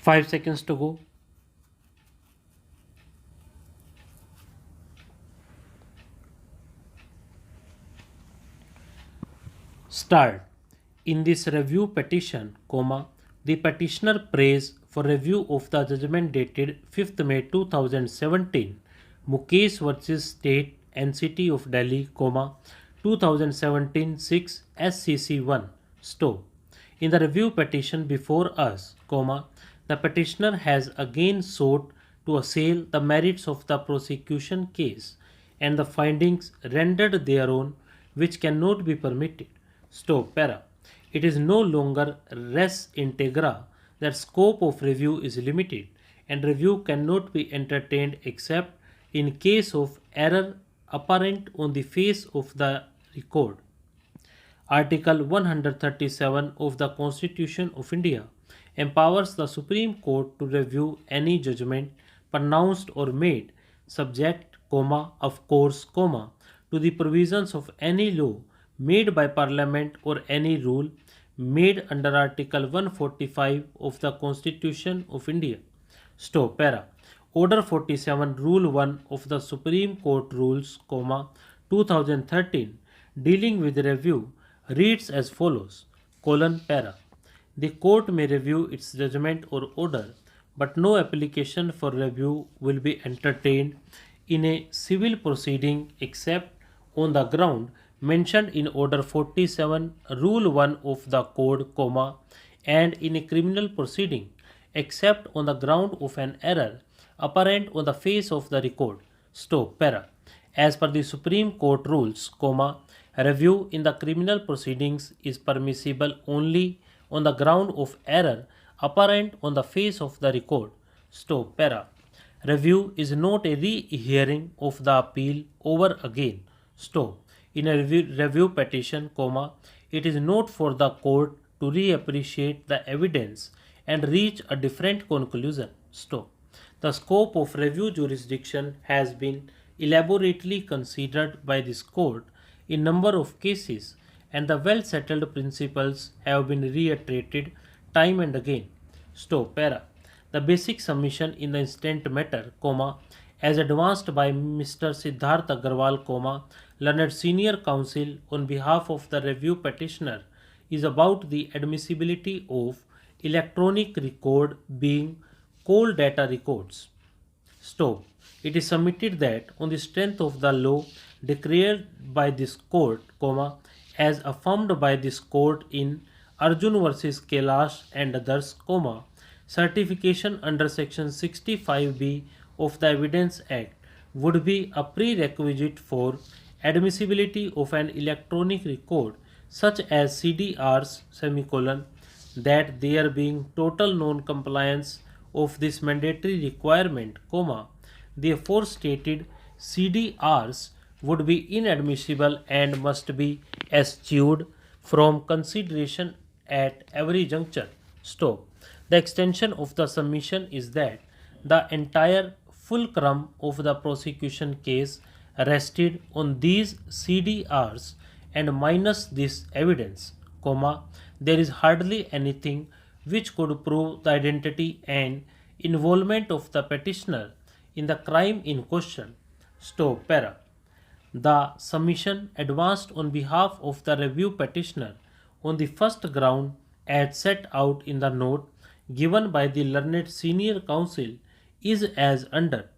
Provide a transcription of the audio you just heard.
5 seconds to go. Start. In this review petition, the petitioner prays for review of the judgment dated 5th May 2017, Mukesh vs. State NCT of Delhi, 2017-6 SCC1 STO. In the review petition before us, the petitioner has again sought to assail the merits of the prosecution case and the findings rendered thereon which cannot be permitted. Para. It is no longer res integra that scope of review is limited and review cannot be entertained except in case of error apparent on the face of the record. Article 137 of the Constitution of India empowers the Supreme Court to review any judgment pronounced or made, subject, of course, to the provisions of any law made by Parliament or any rule made under Article 145 of the Constitution of India. Para. Order 47 Rule 1 of the Supreme Court Rules, 2013 dealing with review reads as follows, para. The court may review its judgment or order, but no application for review will be entertained in a civil proceeding except on the ground mentioned in Order 47 Rule 1 of the Code, and in a criminal proceeding except on the ground of an error apparent on the face of the record. Para. As per the Supreme Court rules, review in the criminal proceedings is permissible only on the ground of error apparent on the face of the record. Para. Review is not a re-hearing of the appeal over again. In a review petition, it is not for the court to reappreciate the evidence and reach a different conclusion. The scope of review jurisdiction has been elaborately considered by this court in number of cases, and the well-settled principles have been reiterated time and again. Para. The basic submission in the instant matter, as advanced by Mr. Siddharth Agarwal, learned senior counsel on behalf of the review petitioner, is about the admissibility of electronic record being cold data records. It is submitted that on the strength of the law declared by this court, as affirmed by this court in Arjun vs. Kailash and others, certification under Section 65B of the Evidence Act would be a prerequisite for admissibility of an electronic record such as CDRs, that there being total non-compliance of this mandatory requirement, the aforestated CDRs would be inadmissible and must be eschewed from consideration at every juncture. The extension of the submission is that the entire fulcrum of the prosecution case rested on these CDRs, and minus this evidence, there is hardly anything which could prove the identity and involvement of the petitioner in the crime in question. Para. The submission advanced on behalf of the review petitioner on the first ground as set out in the note given by the learned senior counsel is as under.